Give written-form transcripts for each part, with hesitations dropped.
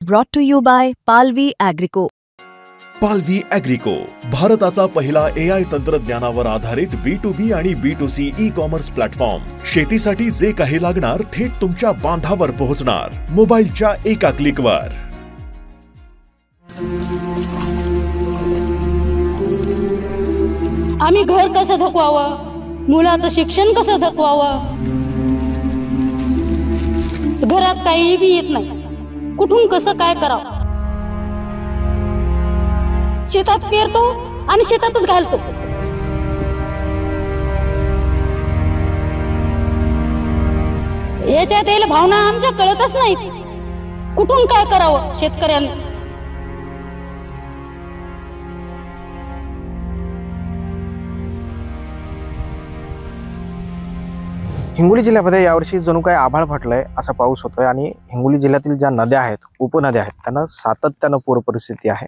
Brought to you by Palvi Agrico. पालवी ॲग्रिको, भारताचा पहिला AI तंत्रज्ञानावर आधारित B2B आणि B2C ई-कॉमर्स प्लॅटफॉर्म. शेतीसाठी जे काही लागणार थेट तुमच्या बांधावर पोहोचणार, मोबाईलच्या एका क्लिकवर. आम्ही घर कसं धकवावं, मुलाचं शिक्षण कसं धकवावं, घरात काही बी येत नाही, कुठून कसं काय करावं. शेतात पेरतो आणि शेतातच घालतो. याच्यात यायला भावना आमच्या कळतच नाहीत, कुठून काय करावं शेतकऱ्यांनी. हिंगोली जिल्ह्यामध्ये यावर्षी जणू काय आभाळ फाटलंय असा पाऊस होतोय आणि हिंगोली जिल्ह्यातील ज्या नद्या आहेत, उपनद्या आहेत, त्यांना सातत्यानं पूर परिस्थिती आहे.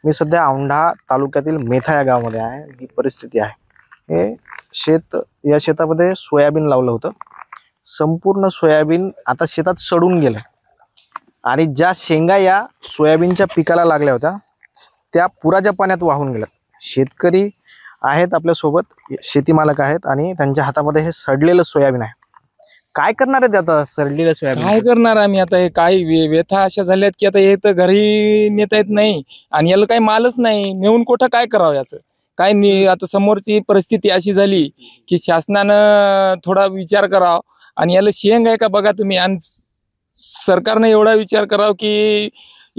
मी सध्या औंढा तालुक्यातील मेथा या गावामध्ये आहे. ही परिस्थिती आहे. हे या शेतामध्ये सोयाबीन लावलं होतं. संपूर्ण सोयाबीन आता शेतात सडून गेलं आणि ज्या शेंगा या सोयाबीनच्या पिकाला लागल्या होत्या त्या पुराच्या पाण्यात वाहून गेल्या. शेतकरी आहेत आपल्यासोबत, शेती मालक आहेत आणि त्यांच्या हातामध्ये हे सडलेलं सोयाबीन आहे. काय करणार आहेत आता सडलेलं सोयाबीन? काय करणार आम्ही आता? हे काय व्यथा अशा झाल्यात की आता हे तर घरी नेता येत नाही आणि याला काही मालच नाही. नेऊन कुठं काय करावं याचं काय नाही. आता समोरची परिस्थिती अशी झाली की शासनानं थोडा विचार करावा आणि याला शेंग आहे का बघा तुम्ही. आणि सरकारने एवढा विचार करावा की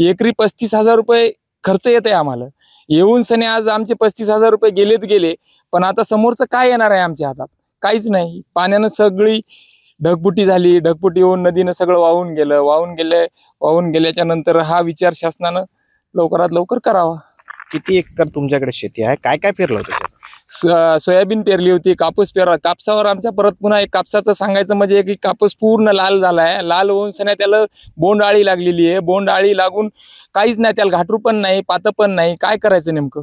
एकरी 35,000 रुपये खर्च येत आहे आम्हाला. येऊन सने आज आमचे 35,000 रुपये गेलेत गेले, पण आता समोरचं काय येणार आहे आमच्या हातात? काहीच नाही. पाण्यानं सगळी ढगफुटी झाली. ढगफुटी होऊन नदीनं सगळं वाहून गेल्याच्या नंतर हा विचार शासनानं लवकरात लवकर करावा. किती एकर तुमच्याकडे शेती आहे? काय काय पेरलं होतं? सोयाबीन पेरली होती, कापूस पेरला. कापसावर आमच्या परत पुन्हा एक कापसाचं सांगायचं म्हणजे की कापूस पूर्ण लाल झालाय. लाल होऊन सने त्याला बोंड आळी लागलेली आहे. बोंड आळी लागून काहीच नाही, त्याला घाटरू पण नाही, पातं पण नाही. काय करायचं नेमकं?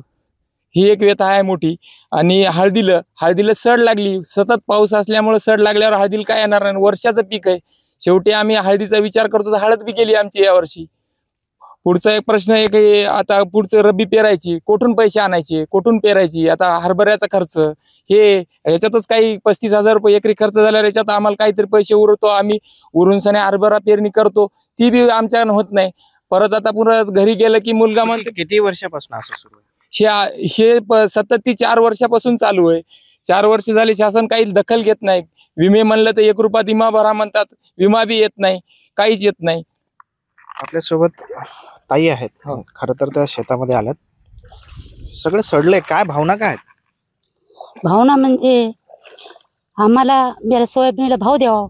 ही एक व्यथा आहे मोठी. आणि हळदीला सड लागली. सतत पाऊस असल्यामुळे सड लागल्यावर हळदीला काय येणार नाही. वर्षाचं पीक आहे. शेवटी आम्ही हळदीचा विचार करतो तर हळद बी गेली आमची यावर्षी. पुढचा एक प्रश्न आहे की आता पुढचं रब्बी पेरायची, कुठून पैसे आणायचे, कुठून पेरायची. आता हरभऱ्याचा खर्च, हे याच्यातच काही 35,000 रुपये एकरी खर्च झाल्यावर याच्यात आम्हाला काहीतरी पैसे उरतो. आम्ही उरून सने हरभरा पेरणी करतो, ती बी आमच्याकडून होत नाही. परत आता पुन्हा घरी गेलं की मुलगा म्हणतो. किती वर्षापासून असं सुरू आहे? हे सतत ती 4 वर्षापासून चालू आहे. 4 वर्ष झाली, शासन काही दखल घेत नाही. विमे म्हणलं तर 1 रुपयात विमा भरा म्हणतात, विमा बी येत नाही, काहीच येत नाही. आपल्यासोबत ताई आहेत. खरं तर त्या शेतामध्ये आल्यात, सगळं सडलंय. काय भावना काय आहेत? भावना म्हणजे आम्हाला सोयाबीनला भाव द्यावा.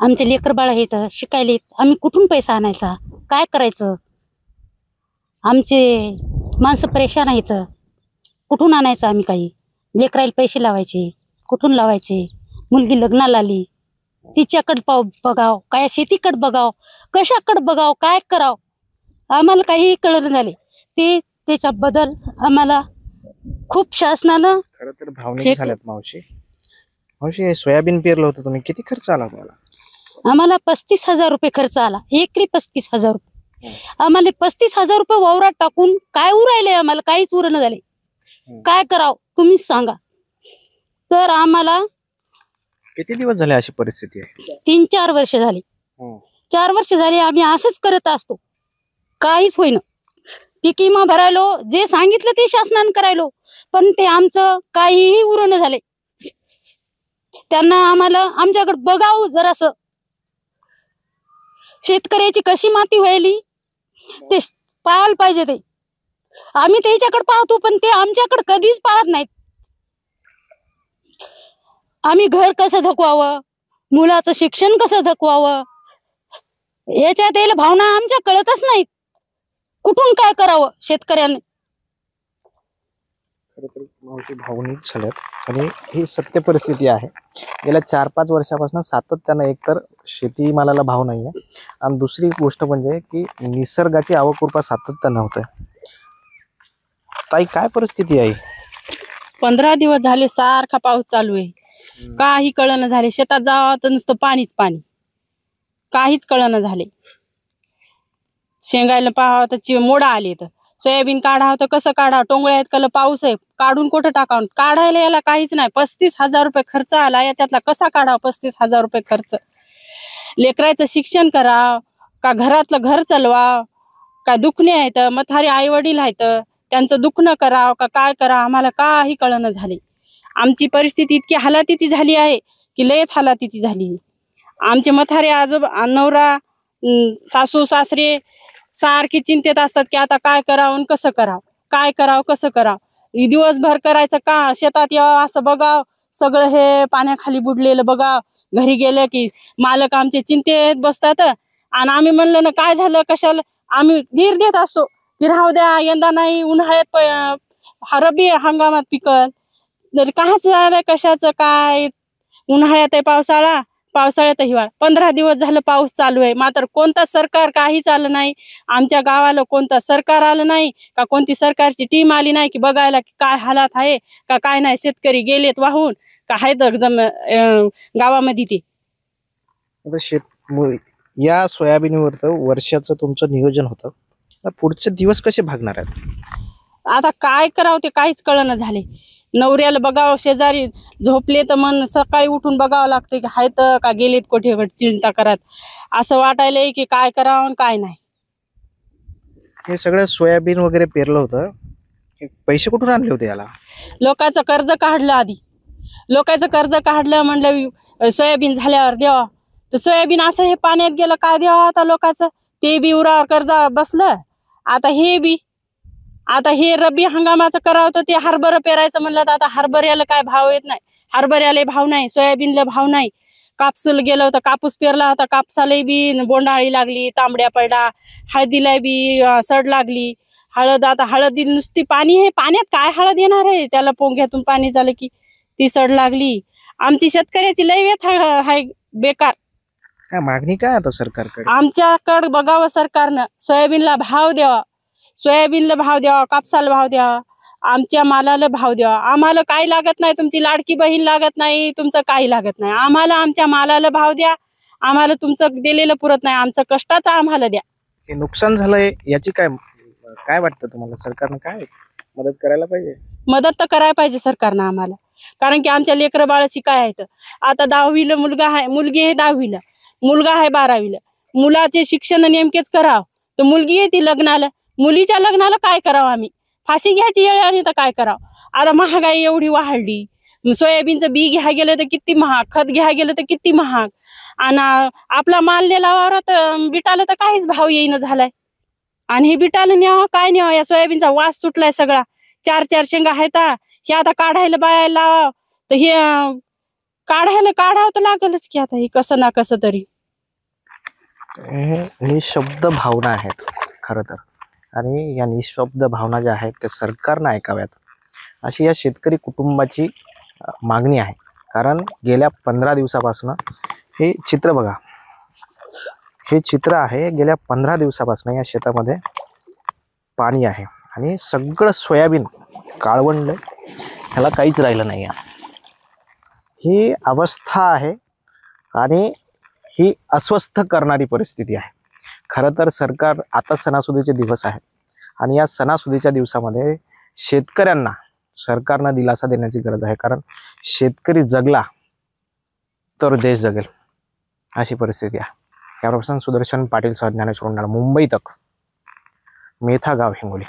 आमचे लेकर बाळ आहेत, शिकायला. आम्ही कुठून पैसा आणायचा, काय करायचं? आमचे माणसं परेशान आहेत, कुठून आणायचं आम्ही? काही लेकरायला पैसे लावायचे, कुठून लावायचे? मुलगी लग्नाला आली, तिच्याकडे बघाव, काय शेतीकडे बघाव, कशाकडे बघाव, काय करावं? आम्हाला काही कळलं झाले. त्याच्याबद्दल आम्हाला खूप शासनानं खरं तर भावनिक झाल्यात. मावशी सोयाबीन पेरलं होतं तुम्ही, किती खर्च आला तुम्हाला? आम्हाला 35,000 रुपये खर्च आला. एकरी 35,000 रुपये. आम्हाला 35,000 रुपये वावरात टाकून काय उरायले? आम्हाला काहीच उरण झाले. काय करावं तुम्हीच सांगा. तर आम्हाला किती दिवस झाले अशी परिस्थिती आहे? 3-4 वर्ष झाली. 4 वर्ष झाली आम्ही असंच करत असतो, काहीच होईना. पीक विमा भरायलो, जे सांगितलं ते शासनानं करायलो, पण ते आमचं काहीही उरण झाले. त्यांना आम्हाला आमच्याकडे बघावं जरासं. शेतकऱ्याची कशी माती व्हायली ते पाहायला पाहिजे. ते आम्ही त्याच्याकडे पाहतो, पण ते आमच्याकडे कधीच पाहत नाहीत. आम्ही घर कसं धकवावं, मुलाचं शिक्षण कसं धकवावं, याच्यात यायला भावना आमच्या कळतच नाहीत, कुठून काय करावं शेतकऱ्यांनी. मावशी भावनिक झाल्यात आणि ही सत्य परिस्थिती आहे. गेल्या 4-5 वर्षापासून सातत्यानं एकतर शेतीमालाला भाव नाही आहे आणि दुसरी गोष्ट म्हणजे की निसर्गाची आवकृपा सातत्यानं होते. ताई काय परिस्थिती आहे? 15 दिवस झाले सारखा पाऊस चालू आहे. काही कळना झाले. शेतात जावं तर नुसतं पाणीच पाणी, काहीच कळना झाले. शेंगायला पाहावं तर मोडा आले तर सोयाबीन काढावं तर कसं काढावं, टोंगळे आहेत कल पाऊस आहे, काढून कुठं टाकावं, काढायला याला काहीच नाही. 35,000 रुपये खर्च आला, याच्यातला कसा काढावा 35,000 रुपये खर्च. लेकराचं शिक्षण करावं का घरातलं घर चालवावं, काय दुखणे आहेत, म्हातारे आई वडील आहेत, त्यांचं दुखणं करावं का काय करावं, आम्हाला काही कळणं झाले. आमची परिस्थिती इतकी हालातीची झाली आहे की लयच हालातीची झाली. आमचे म्हातारे आजोबा नवरा सासू सासरे सारखी चिंतेत असतात की आता काय करावं कसं करावं, काय करावं कसं करावं. दिवसभर करायचं का, शेतात यावं असं बघाव, सगळं हे पाण्याखाली बुडलेलं बघाव. घरी गेलं की मालक आमचे चिंतेत बसतात आणि आम्ही म्हणलं ना काय झालं कशाला, आम्ही धीर देत असतो की राहू द्या, यंदा नाही, उन्हाळ्यात रब्बी हंगामात पिकल. जर काच झालं कशाचं काय, उन्हाळ्यात आहे पावसाळा, पावसाळ्यात हिवाळा. 15 दिवस झालं पाऊस चालू आहे, मात्र कोणता सरकार काहीच आलं नाही. आमच्या गावाला कोणता सरकार आलं नाही का, कोणती सरकारची टीम आली नाही की बघायला की काय हालात आहे का काय नाही. शेतकरी गेलेत वाहून का आहेत गावामध्ये ते. या सोयाबीनवर तर वर्षाचं तुमचं नियोजन होतं, पुढचे दिवस कसे भागणार आहेत? आता काय करावं ते काहीच कळना झाले. नवऱ्याला बघावं, शेजारी झोपले तर मन सकाळी उठून बघावं लागतं की हायत का गेलेत कोठे चिंता करत, असं वाटायलंय की काय करावं काय नाही. हे सगळं सोयाबीन वगैरे पेरलं होतं, हे पैसे कुठून आणले होते याला? लोकांचं कर्ज काढलं, आधी लोकांचं कर्ज काढलं, म्हणलं सोयाबीन झाल्यावर द्यावा. तर सोयाबीन असं हे पाण्यात गेलं, काय द्यावं आता लोकांचं, ते बी उरावर कर्ज बसलं. आता हे रब्बी हंगामाचं करावं तर ते हरभरा पेरायचं म्हणलं तर आता हरभऱ्याला काय भाव येत नाही, हरभऱ्याला भाव नाही, सोयाबीनला भाव नाही. कापसूला गेलं होतं, कापूस पेरला होता, कापसाला बी बोंडाळी लागली, तांबड्या पडला, हळदीला बी सड लागली. हळद, आता हळद नुसती पाणी, हे पाण्यात काय हळद येणार आहे, त्याला पोंग्यातून पाणी झालं की ती सड लागली. आमची शेतकऱ्याची लय व्यथा आहे बेकार. काय मागणी काय आता सरकारकडे? आमच्याकडे बघावं सरकारनं, सोयाबीनला भाव द्यावा, सोयाबीनला भाव द्यावा, कापसाला भाव द्यावा, आमच्या मालाला भाव द्यावा. आम्हाला काही लागत नाही, तुमची लाडकी बहीण लागत नाही, तुमचं काही लागत नाही, आम्हाला आमच्या मालाला भाव द्या. आम्हाला तुमचं दिलेलं पुरत नाही, आमचं कष्टाचं आम्हाला द्या. हे नुकसान झालंय, याची काय वाटतं तुम्हाला? सरकारनं काय मदत करायला पाहिजे? मदत तर करायला पाहिजे सरकारनं आम्हाला, कारण की आमच्या लेकरं बाळाची काय आहेत. आता 10वीला मुलगा आहे, मुलगी आहे 10वीला, मुलगा आहे 12वीला. मुलाचे शिक्षण नेमकेच करावं तर मुलगी आहे ती लग्नाला, मुलीच्या लग्नाला काय करावं आम्ही, फाशी घ्यायची वेळ आली तर काय करावं. आता महागाई एवढी वाढली, सोयाबीनचं बी घ्या गेलं तर किती महाग, खत घ्या गेलं तर किती महाग, आणि आपला माल नेला तर बिटाला तर काहीच भाव येईन झालाय. आणि हे बिटाला न्यावं काय न्यावं, या सोयाबीनचा वास सुटलाय सगळा. 4 शेंगा आहेत, हे आता काढायला बायाला लावावं तर हे काढावं तर लागलच की आता, हे कसं ना कसं तरी. निशब्द भावना आहेत खरं तर, आणि या निशब्द भावना ज्या आहेत त्या सरकारनं ऐकाव्यात अशी या शेतकरी कुटुंबाची मागणी आहे. कारण गेल्या 15 दिवसापासून हे चित्र बघा, हे चित्र आहे, गेल्या 15 दिवसापासून या शेतामध्ये पाणी आहे आणि सगळं सोयाबीन काळवंडलं, ह्याला काहीच राहिलं नाही आहे. ही अवस्था आहे आणि ही अस्वस्थ करणारी परिस्थिती आहे. खरं तर सरकार, आता सणासुदीचे दिवस आहेत आणि या सणासुदीच्या दिवसामध्ये शेतकऱ्यांना सरकारनं दिलासा देण्याची गरज आहे. कारण शेतकरी जगला तर देश जगेल, अशी परिस्थिती आहे. कॅमेरा पर्सन सुदर्शन पाटील सह ज्ञानेश्वर, मुंबई तक, मेथा गाव, हिंगोली.